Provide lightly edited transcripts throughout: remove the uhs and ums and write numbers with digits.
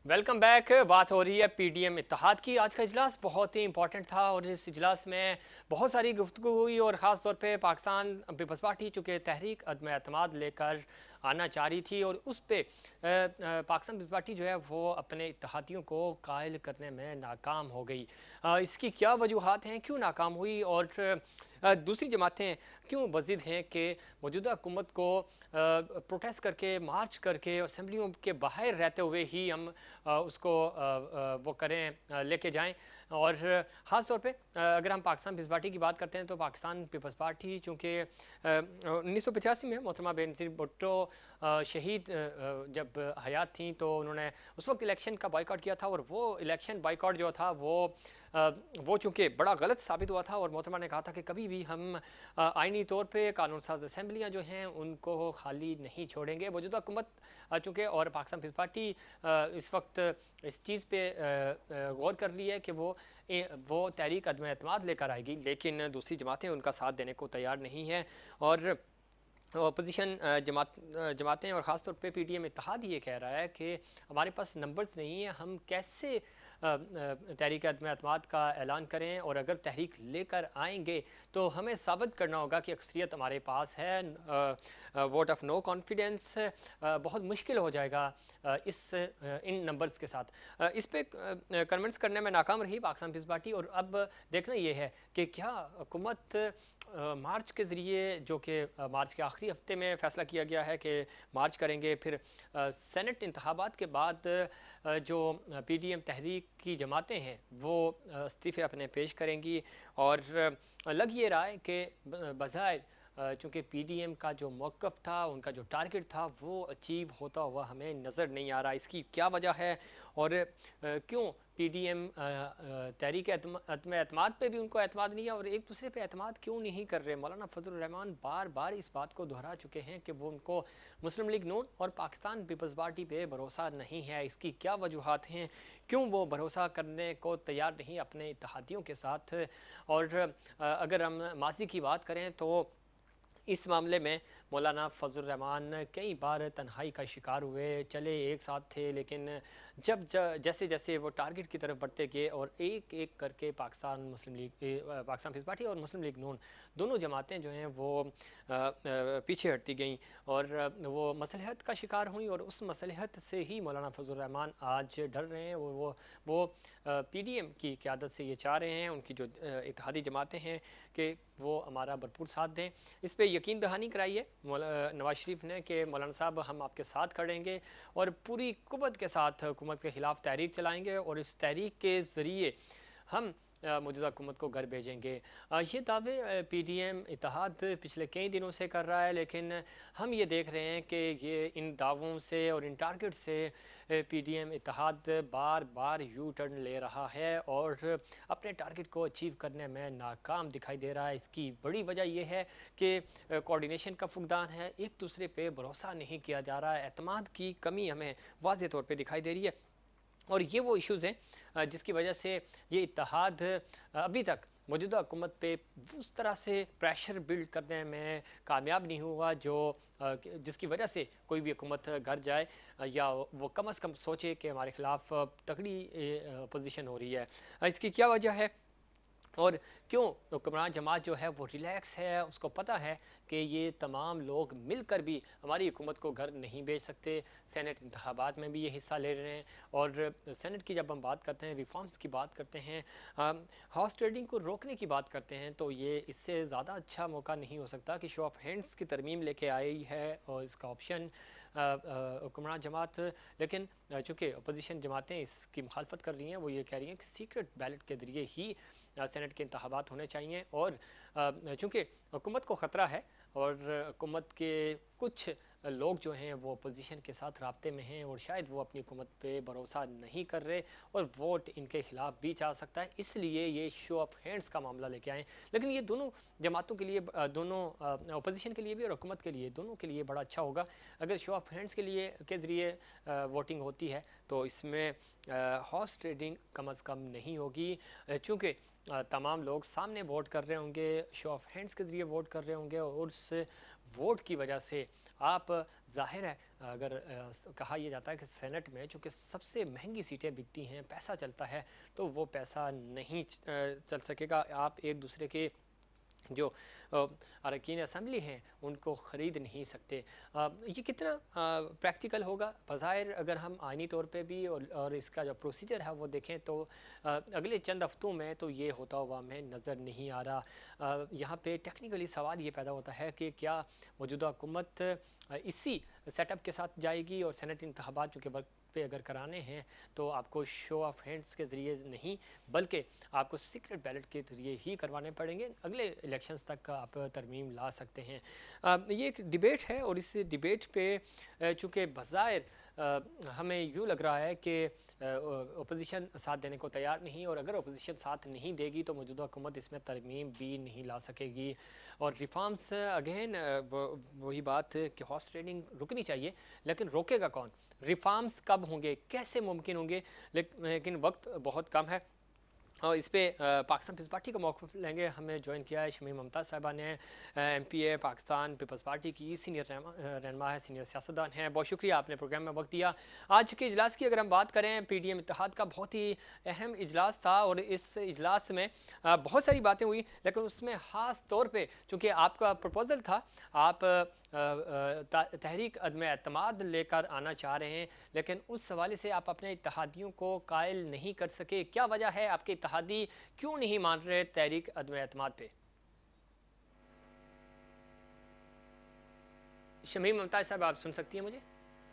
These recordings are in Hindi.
Welcome back. बात हो रही है पीडीएम इत्तेहाद की। आज का इजलास बहुत ही इंपॉर्टेंट था और इस इजलास में बहुत सारी गुफ्तगू हुई और ख़ास तौर पे पाकिस्तान पीपल्स पार्टी चूँकि तहरीक अदम एतमाद लेकर आना चाह रही थी और उस पर पाकिस्तान पीपल्स पार्टी जो है वो अपने इत्तेहादियों को कायल करने में नाकाम हो गई। इसकी क्या वजूहात हैं, क्यों नाकाम हुई और दूसरी जमातें क्यों बज़िद हैं कि मौजूदा हुकूमत को प्रोटेस्ट करके, मार्च करके, असम्बलियों के बाहर रहते हुए ही हम उसको वो करें, लेके जाएं। और ख़ास तौर पे अगर हम पाकिस्तान पीपल्स पार्टी की बात करते हैं तो पाकिस्तान पीपल्स पार्टी चूँकि 1985 में मोहतरमा बेनज़ीर भुट्टो शहीद जब हयात थी तो उन्होंने उस वक्त इलेक्शन का बाइकआउट किया था और वो इलेक्शन बाइकआउट जो था वो चूँकि बड़ा गलत साबित हुआ था और मोहतरमा ने कहा था कि कभी भी हम आइनी तौर पे कानून साज असम्बलियाँ जो हैं उनको खाली नहीं छोड़ेंगे। मौजूदा हुकूमत चूँकि और पाकिस्तान पीपल्स पार्टी इस वक्त इस चीज़ पे गौर कर रही है कि वो तहरीक अदम एतमाद लेकर आएगी, लेकिन दूसरी जमातें उनका साथ देने को तैयार नहीं हैं। और अपोजिशन जमातें और ख़ास तौर पे पीडीएम इत्तेहाद ये कह रहा है कि हमारे पास नंबर्स नहीं है, हम कैसे तहरीक अदम एतमाद का ऐलान करें और अगर तहरीक लेकर आएंगे तो हमें साबित करना होगा कि अक्सरियत हमारे पास है। वोट ऑफ नो कॉन्फिडेंस बहुत मुश्किल हो जाएगा इन नंबर्स के साथ। इस पे कन्विंस करने में नाकाम रही पाकिस्तान पीपल्स पार्टी और अब देखना ये है कि क्या हुकूमत मार्च के ज़रिए, जो कि मार्च के आखिरी हफ्ते में फ़ैसला किया गया है कि मार्च करेंगे, फिर सेनेट इंतखाबात के बाद जो पीडीएम तहरीक की जमातें हैं वो इस्तीफ़े अपने पेश करेंगी। और लग ये रहा है कि बज़ाहिर चूँकि पीडीएम का जो मौक़िफ़ था, उनका जो टारगेट था वो अचीव होता हुआ हमें नज़र नहीं आ रहा। इसकी क्या वजह है और क्यों पीडीएम तहरीक अदम एतमाद पे भी उनको एतमाद नहीं है और एक दूसरे पे एतमाद क्यों नहीं कर रहे? मौलाना फजलुर रहमान बार बार इस बात को दोहरा चुके हैं कि वो उनको मुस्लिम लीग नून और पाकिस्तान पीपल्स पार्टी पे भरोसा नहीं है। इसकी क्या वजूहात हैं, क्यों वो भरोसा करने को तैयार नहीं अपने इत्तेहादियों के साथ? और अगर हम माजी की बात करें तो इस मामले में मौलाना फजल रहमान कई बार तन्हाई का शिकार हुए, चले एक साथ थे, लेकिन जैसे जैसे वो टारगेट की तरफ बढ़ते गए और एक एक करके पाकिस्तान पीपल्स पार्टी और मुस्लिम लीग नून दोनों जमातें जो हैं वो पीछे हटती गईं और वो मसलहत का शिकार हुई और उस मसलहत से ही मौलाना फजल रहमान आज डर रहे हैं। वो पीडीएम की क़यादत से ये चाह रहे हैं, उनकी जो इत्तेहादी जमातें हैं, कि वो हमारा भरपूर साथ दें। इस पे यकीन दहानी कराई है नवाज शरीफ ने कि मौलाना साहब हम आपके साथ खड़ेंगे और पूरी कुव्वत के साथ हुकूमत के ख़िलाफ़ तहरीक चलाएंगे और इस तहरीक के ज़रिए हम मौजूदा हुकूमत को घर भेजेंगे। ये दावे पीडीएम इत्तेहाद पिछले कई दिनों से कर रहा है, लेकिन हम ये देख रहे हैं कि ये इन दावों से और इन टारगेट से पीडीएम इत्तेहाद बार बार यू टर्न ले रहा है और अपने टारगेट को अचीव करने में नाकाम दिखाई दे रहा है। इसकी बड़ी वजह यह है कि कोऑर्डिनेशन का फुकदान है, एक दूसरे पे भरोसा नहीं किया जा रहा है, एतमाद की कमी हमें वाज़े तौर पे दिखाई दे रही है। और ये वो इश्यूज़ हैं जिसकी वजह से ये इत्तेहाद अभी तक मौजूदा हुकूमत पे उस तरह से प्रेशर बिल्ड करने में कामयाब नहीं हुआ जो जिसकी वजह से कोई भी हुकूमत घर जाए या वो कम अज़ कम सोचे कि हमारे ख़िलाफ़ तगड़ी पोजीशन हो रही है। इसकी क्या वजह है और क्यों हुक्मरान जमात जो है वो रिलैक्स है? उसको पता है कि ये तमाम लोग मिलकर भी हमारी हुकूमत को घर नहीं भेज सकते। सेनेट इंतखाबात में भी ये हिस्सा ले रहे हैं और सेनेट की जब हम बात करते हैं, रिफॉर्म्स की बात करते हैं, हाउस ट्रेडिंग को रोकने की बात करते हैं, तो ये इससे ज़्यादा अच्छा मौका नहीं हो सकता कि शो ऑफ हैंड्स की तरमीम लेके आई है और इसका ऑप्शन हुक्मरान जमात। लेकिन चूँकि अपोजिशन जमातें इसकी मुखालफत कर रही हैं, वो ये कह रही हैं कि सीक्रेट बैलेट के ज़रिए ही सेनेट के इंतखाबात होने चाहिए। और चूँकि हुकूमत को ख़तरा है और हुकूमत के कुछ लोग जो हैं वो अपोजिशन के साथ राब्ते में हैं और शायद वो अपनी हुकूमत पे भरोसा नहीं कर रहे और वोट इनके ख़िलाफ़ भी जा सकता है, इसलिए ये शो ऑफ हैंड्स का मामला लेके आए। लेकिन ये दोनों जमातों के लिए, दोनों अपोजिशन के लिए भी और हुकूमत के लिए, दोनों के लिए बड़ा अच्छा होगा अगर शो ऑफ हैंड्स के ज़रिए वोटिंग होती है, तो इसमें हॉर्स ट्रेडिंग कम अज़ कम नहीं होगी। चूँकि तमाम लोग सामने वोट कर रहे होंगे, शो ऑफ हैंड्स के ज़रिए वोट कर रहे होंगे और उस वोट की वजह से आप ज़ाहिर है अगर कहा यह जाता है कि सेनेट में चूँकि सबसे महंगी सीटें बिकती हैं, पैसा चलता है, तो वो पैसा नहीं चल सकेगा। आप एक दूसरे के जो अरकान असम्बली हैं उनको ख़रीद नहीं सकते। ये कितना प्रैक्टिकल होगा बज़ाहिर अगर हम आइनी तौर पे भी और इसका जो प्रोसीजर है वो देखें तो अगले चंद हफ्तों में तो ये होता हुआ हमें नज़र नहीं आ रहा। यहाँ पे टेक्निकली सवाल ये पैदा होता है कि क्या मौजूदा हुकूमत इसी सेटअप के साथ जाएगी और सेनेट इंतखाबात चूँकि वक्त पे अगर कराने हैं तो आपको शो ऑफ हैंड्स के ज़रिए नहीं बल्कि आपको सीक्रेट बैलेट के ज़रिए ही करवाने पड़ेंगे। अगले इलेक्शंस तक आप तरमीम ला सकते हैं। ये एक डिबेट है और इस डिबेट पे चूँकि बज़ाहिर हमें यूँ लग रहा है कि अपोजिशन साथ देने को तैयार नहीं, और अगर अपोजिशन साथ नहीं देगी तो मौजूदा हुकूमत इसमें तरमीम भी नहीं ला सकेगी। और रिफॉर्म्स अगेन वही बात कि हॉर्स ट्रेडिंग रुकनी चाहिए, लेकिन रोकेगा कौन? रिफॉर्म्स कब होंगे, कैसे मुमकिन होंगे? लेकिन वक्त बहुत कम है और इस पर पाकिस्तान पीपल्स पार्टी का मौक़िफ़ लेंगे। हमें ज्वाइन किया है शमीम मुमताज़ साहिबा ने, MPA पाकिस्तान पीपल्स पार्टी की सीनियर रहनुमा है, सीनियर सियासतदान हैं। बहुत शुक्रिया आपने प्रोग्राम में वक्त दिया। आज के इजलास की अगर हम बात करें, PDM इत्तेहाद का बहुत ही अहम इजलास था और इस इजलास में बहुत सारी बातें हुई, लेकिन उसमें ख़ास तौर पर चूँकि आपका प्रपोज़ल था, आप तहरीक अदम एतमाद लेकर आना चाह रहे हैं, लेकिन उस हवाले से आप अपने इत्तेहादियों को कायल नहीं कर सके। क्या वजह है? आपके इत्तेहादी क्यों नहीं मान रहे तहरीक अदम एतमाद पे? शमीम मुमताज़ साहब, आप सुन सकती हैं मुझे?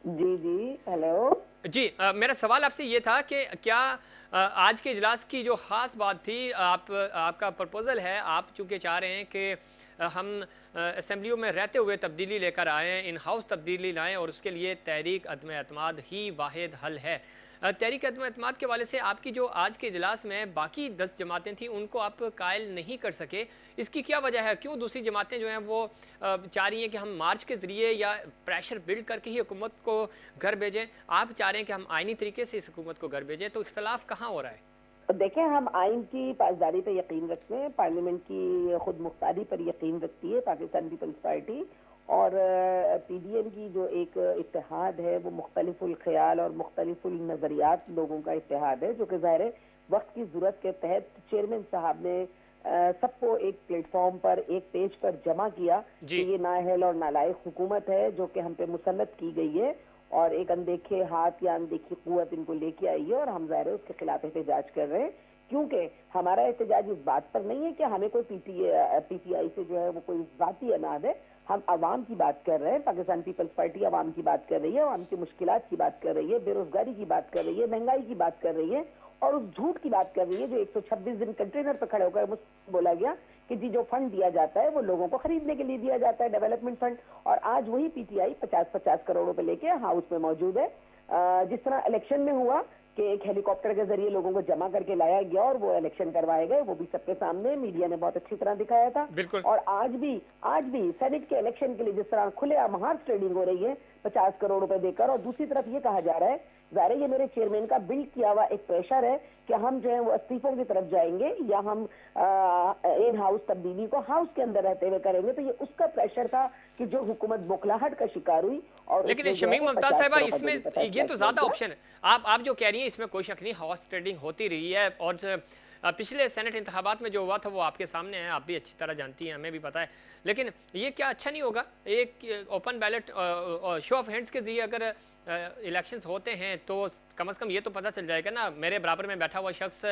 जी जी, हेलो जी। मेरा सवाल आपसे ये था कि क्या आज के इजलास की जो ख़ास बात थी, आपका प्रपोज़ल है, आप चूँकि चाह रहे हैं कि हम असेंबलियों में रहते हुए तब्दीली लेकर आएँ, इन हाउस तब्दीली लाएँ और उसके लिए तहरीक अदम एतमाद ही वाहिद हल है। तहरीक अदम एतमाद के हवाले से आपकी जो आज के इजलास में बाकी 10 जमातें थीं उनको आप कायल नहीं कर सके, इसकी क्या वजह है? क्यों दूसरी जमातें जो हैं वो चाह रही हैं कि हम मार्च के ज़रिए या प्रेशर बिल्ड करके ही हुकूमत को घर भेजें? आप चाह रहे हैं कि हम आइनी तरीके से इस हुकूमत को घर भेजें, तो इख्तलाफ कहाँ हो रहा है? देखें, हम आइन की पासदारी पर यकीन रखते हैं, पार्लियामेंट की खुद मुख्तारी पर यकीन रखती है पाकिस्तान पीपल्स पार्टी, और PDM की जो एक इत्तेहाद है वो मुख्तलिफुल ख्याल और मुख्तलिफुल नज़रियात लोगों का इत्तेहाद है, जो कि ज़ाहिर है वक्त की ज़रूरत के तहत चेयरमैन साहब ने सबको एक प्लेटफॉर्म पर, एक पेज पर जमा किया कि ये नाअहल और नालायक हुकूमत है जो कि हम पे मुसन्नत की गई है और एक अनदेखे हाथ या अनदेखी कुव्वत इनको लेके आई है, और हम ज़ाहिर है उसके खिलाफ एहतजाज कर रहे हैं। क्योंकि हमारा एहतजाज इस बात पर नहीं है कि हमें कोई PTI से जो है वो कोई ज़ाती अनाद है। हम अवाम की बात कर रहे हैं, पाकिस्तान पीपल्स पार्टी अवाम की बात कर रही है, अवाम की मुश्किलात की बात कर रही है, बेरोजगारी की बात कर रही है, महंगाई की बात कर रही है, और उस झूठ की बात कर रही है जो 126 दिन कंटेनर पर खड़े होकर मुझसे बोला गया कि जी जो फंड दिया जाता है वो लोगों को खरीदने के लिए दिया जाता है, डेवलपमेंट फंड। और आज वही PTI 50-50 करोड़ रुपए लेके हाउस में मौजूद है। जिस तरह इलेक्शन में हुआ कि एक हेलीकॉप्टर के जरिए लोगों को जमा करके लाया गया और वो इलेक्शन करवाए गए, वो भी सबके सामने मीडिया ने बहुत अच्छी तरह दिखाया था। और आज भी सेनेट के इलेक्शन के लिए जिस तरह खुलेआम हार्स ट्रेडिंग हो रही है 50 करोड़ रुपए देकर, और दूसरी तरफ ये कहा जा रहा है, ज़ाहिर ये मेरे चेयरमैन का बिल्ड किया हुआ एक प्रेशर है कि हम जो है वो इस्तीफों की तरफ जाएंगे या हम इन हाउस तब्दीली को हाउस के अंदर रहते हुए करेंगे। तो ये उसका प्रेशर था कि जो हुकूमत बौखलाहट का शिकार हुई। और लेकिन शमीम मुमताज़ साहिबा, इसमें ये तो ज़्यादा ऑप्शन है। आप जो कह रही हैं इसमें कोई शक नहीं, हाउस ट्रेडिंग होती रही है और पिछले सेनेट इंतखाबात में जो हुआ था वो आपके सामने है, आप भी अच्छी तरह जानती हैं, हमें भी पता है। लेकिन ये क्या अच्छा नहीं होगा, एक open ballot show off hands के जरिए अगर इलेक्शंस होते हैं तो कम से कम ये तो पता चल जाएगा ना, मेरे बराबर में बैठा हुआ शख्स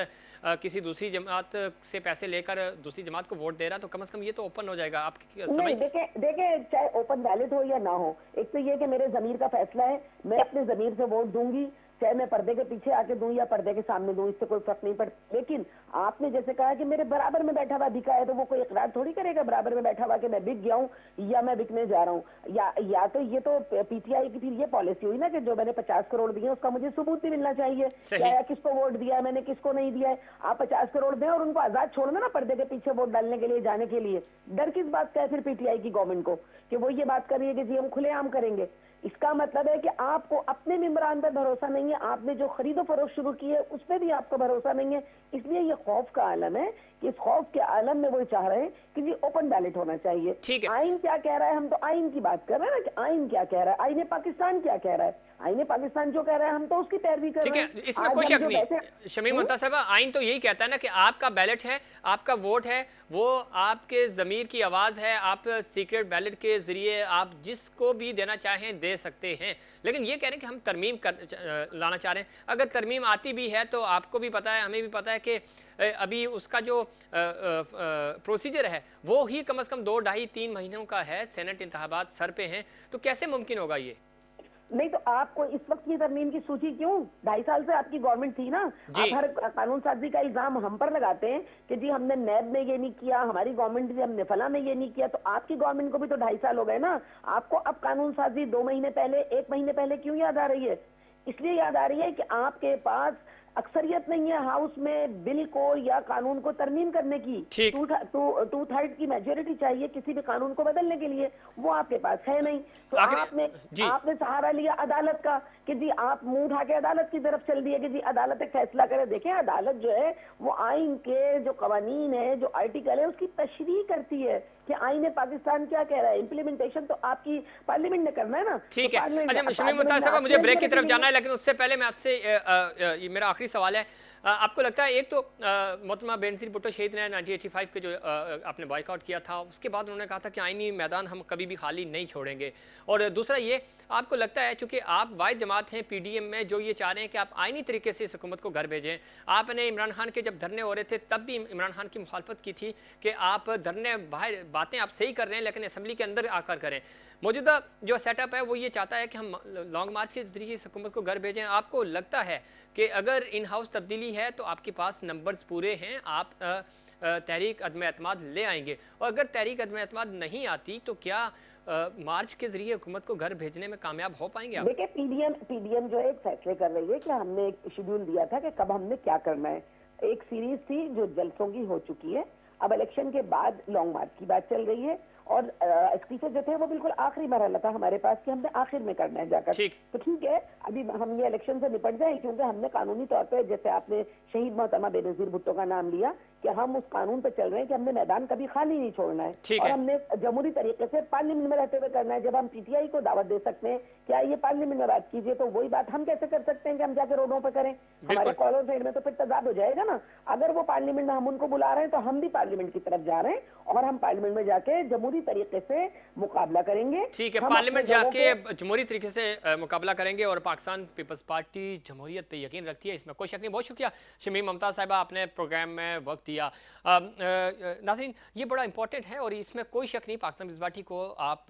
किसी दूसरी जमात से पैसे लेकर दूसरी जमात को वोट दे रहा, तो कम से कम ये तो ओपन हो जाएगा। आप समझ देखें, चाहे ओपन बैलेट हो या ना हो, एक तो ये कि मेरे जमीर का फैसला है, मैं अपने जमीर से वोट दूंगी, चाहे मैं पर्दे के पीछे आके दूं या पर्दे के सामने दूं, इससे कोई फर्क नहीं पड़ता। लेकिन आपने जैसे कहा कि मेरे बराबर में बैठा हुआ दिखा है, तो वो कोई इकरार थोड़ी करेगा बराबर में बैठा हुआ कि मैं बिक गया हूं या मैं बिकने जा रहा हूं। या तो ये तो PTI की फिर ये पॉलिसी हुई ना कि जो मैंने 50 करोड़ दिए उसका मुझे सबूत भी मिलना चाहिए, क्या किसको वोट दिया है मैंने, किसको नहीं दिया है। आप 50 करोड़ दें और उनको आजाद छोड़ देना पर्दे के पीछे वोट डालने के लिए जाने के लिए, डर किस बात का है फिर PTI की गवर्नमेंट को कि वो ये बात कर रही है कि जी हम खुलेआम करेंगे। इसका मतलब है कि आपको अपने मेंबरान पर भरोसा नहीं है, आपने जो खरीदो फरोख्त शुरू की है उस पर भी आपको भरोसा नहीं है। इसलिए ये खौफ का आलम है कि इस खौफ के आलम में वो चाह रहे हैं कि जी ओपन बैलेट होना चाहिए। ठीक है। आइन क्या कह रहा है, हम तो आइन की बात कर रहे हैं ना कि आइन क्या कह रहा है, आइन पाकिस्तान क्या कह रहा है, आइन पाकिस्तान जो कह रहा है हम तो उसकी पैरवी कर ठीक रहे है, हैं। इसमें आज कोई हम शक जो बैठे नहीं। शमीम मुमताज साहबा, आइन तो यही कहता है ना कि आपका बैलेट है, आपका वोट है, वो आपके ज़मीर की आवाज़ है, आप सीक्रेट बैलेट के ज़रिए आप जिसको भी देना चाहें दे सकते हैं। लेकिन ये कह रहे हैं कि हम तरमीम लाना चाह रहे हैं। अगर तरमीम आती भी है तो आपको भी पता है, हमें भी पता है कि अभी उसका जो प्रोसीजर है वो ही कम से कम 2, 2.5, 3 महीनों का है। सेनेट इंतखाबात सर पे हैं, तो कैसे मुमकिन होगा ये? नहीं तो आपको इस वक्त की तरमीम की सूची क्यों? 2.5 साल से आपकी गवर्नमेंट थी ना। जी। आप हर कानून साजी का इल्जाम हम पर लगाते हैं कि जी हमने नैब में ये नहीं किया, हमारी गवर्नमेंट थी हमने फला में ये नहीं किया। तो आपकी गवर्नमेंट को भी तो 2.5 साल हो गए ना। आपको अब कानून साजी 2 महीने पहले, 1 महीने पहले क्यों याद आ रही है? इसलिए याद आ रही है कि आपके पास अक्सरियत नहीं है हाउस में बिल को या कानून को तरमीम करने की। ठीक। 2/3 की मेजोरिटी चाहिए किसी भी कानून को बदलने के लिए, वो आपके पास है नहीं। तो आखिर आपने जी। आपने सहारा लिया अदालत का कि जी आप मुंह उठा के अदालत की तरफ चल दिए कि जी अदालत एक फैसला करे। देखें, अदालत जो है वो आइन के जो कवानीन है, जो आर्टिकल है, उसकी तशरीह करती है कि आइन पाकिस्तान क्या कह रहा है। इम्प्लीमेंटेशन तो आपकी पार्लियामेंट ने करना है ना। ठीक तो है। अच्छा शमीम मुमताज साहब, मुझे ब्रेक की तरफ जाना है, लेकिन उससे पहले मैं आपसे ये मेरा आखिरी सवाल है। आपको लगता है, एक तो मोहतरमा बेनज़ीर भुट्टो शहीद ने 1985 के जो आपने बॉयकॉट किया था, उसके बाद उन्होंने कहा था कि आईनी मैदान हम कभी भी खाली नहीं छोड़ेंगे। और दूसरा ये, आपको लगता है चूंकि आप वाहिद जमात हैं पीडीएम में जो ये चाह रहे हैं कि आप आईनी तरीके से इस हुकूमत को घर भेजें। आपने इमरान खान के जब धरने हो रहे थे तब भी इमरान खान की मुखालफत की थी कि आप धरने बाहर बातें आप सही कर रहे हैं लेकिन असम्बली के अंदर आकर करें। मौजूदा जो सेटअप है वो ये चाहता है कि हम लॉन्ग मार्च के जरिए इस हुकूमत को घर भेजें। आपको लगता है कि अगर इन हाउस तब्दीली है तो आपके पास नंबर्स पूरे हैं, आप तहरीक अदम एतमाद ले आएंगे? और अगर तहरीक अदम एतमाद नहीं आती तो क्या मार्च के जरिए हुकूमत को घर भेजने में कामयाब हो पाएंगे आप? देखिए, पीडीएम जो है एक फैसले कर रही है कि हमने एक शेड्यूल दिया था कि कब हमने क्या करना है। एक सीरीज थी जो जलसों की हो चुकी है। अब इलेक्शन के बाद लॉन्ग मार्च की बात चल रही है और इस्तीफे जो थे वो बिल्कुल आखिरी मरहला था हमारे पास कि हमने आखिर में करना है जाकर। तो ठीक है, अभी हम ये इलेक्शन से निपट जाए, क्योंकि हमने कानूनी तौर पे, जैसे आपने शहीद मोहतरमा बेनज़ीर भुट्टो का नाम लिया, कि हम उस कानून पे चल रहे हैं कि हमने मैदान कभी खाली नहीं छोड़ना है और हमने जमहूरी तरीके से पार्लियामेंट में रहते हुए करना है। जब हम पीटीआई को दावत दे सकते हैं कि आइए पार्लियामेंट में बात कीजिए, तो वही बात हम कैसे कर सकते हैं कि हम जाके रोडों पर करें? हमारे कॉलर साइड में तो फिर तजाद हो जाएगा ना। अगर वो पार्लियामेंट में हम उनको बुला रहे हैं तो हम भी पार्लियामेंट की तरफ जा रहे हैं और हम पार्लियामेंट में जाके जमहूरी तरीके से मुकाबला करेंगे। ठीक है, पार्लियामेंट जाके जमहूरी तरीके से मुकाबला करेंगे और पाकिस्तान पीपल्स पार्टी जमहूरियत पे यकीन रखती है, इसमें कोई शक नहीं। बहुत शुक्रिया शमीम मुमताज साहिबा, आपने प्रोग्राम में वक्त दिया। नाज़रीन, ये बड़ा इंपॉर्टेंट है और इसमें कोई शक नहीं, पाकिस्तान पीपल्स पार्टी को आप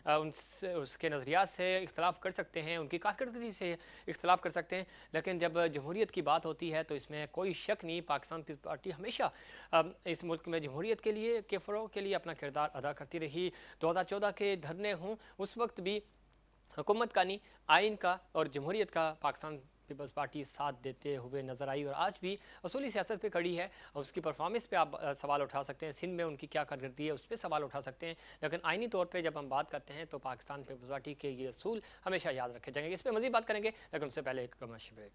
उसके नज़रियात से इख्तलाफ कर सकते हैं, उनकी कारकर्दगी से इख्तलाफ कर सकते हैं, लेकिन जब जमहूरियत की बात होती है तो इसमें कोई शक नहीं, पाकिस्तान पीपल्स पार्टी हमेशा इस मुल्क में जमहूरियत के लिए, के फ़रोग़ के लिए अपना किरदार अदा करती रही। 2014 के धरने हों, उस वक्त भी हुकूमत का नहीं, आइन का और जमहूरियत का पाकिस्तान पीपल्स पार्टी साथ देते हुए नज़र आई और आज भी असूली सियासत पे खड़ी है। और उसकी परफॉर्मेंस पे आप सवाल उठा सकते हैं, सिंध में उनकी क्या कारकर्दगी है उस पर सवाल उठा सकते हैं, लेकिन आइनी तौर पे जब हम बात करते हैं तो पाकिस्तान पीपल्स पार्टी के ये असूल हमेशा याद रखे जाएंगे। इस पर मज़ीद बात करेंगे, लेकिन उससे पहले एक कमर्शियल ब्रेक।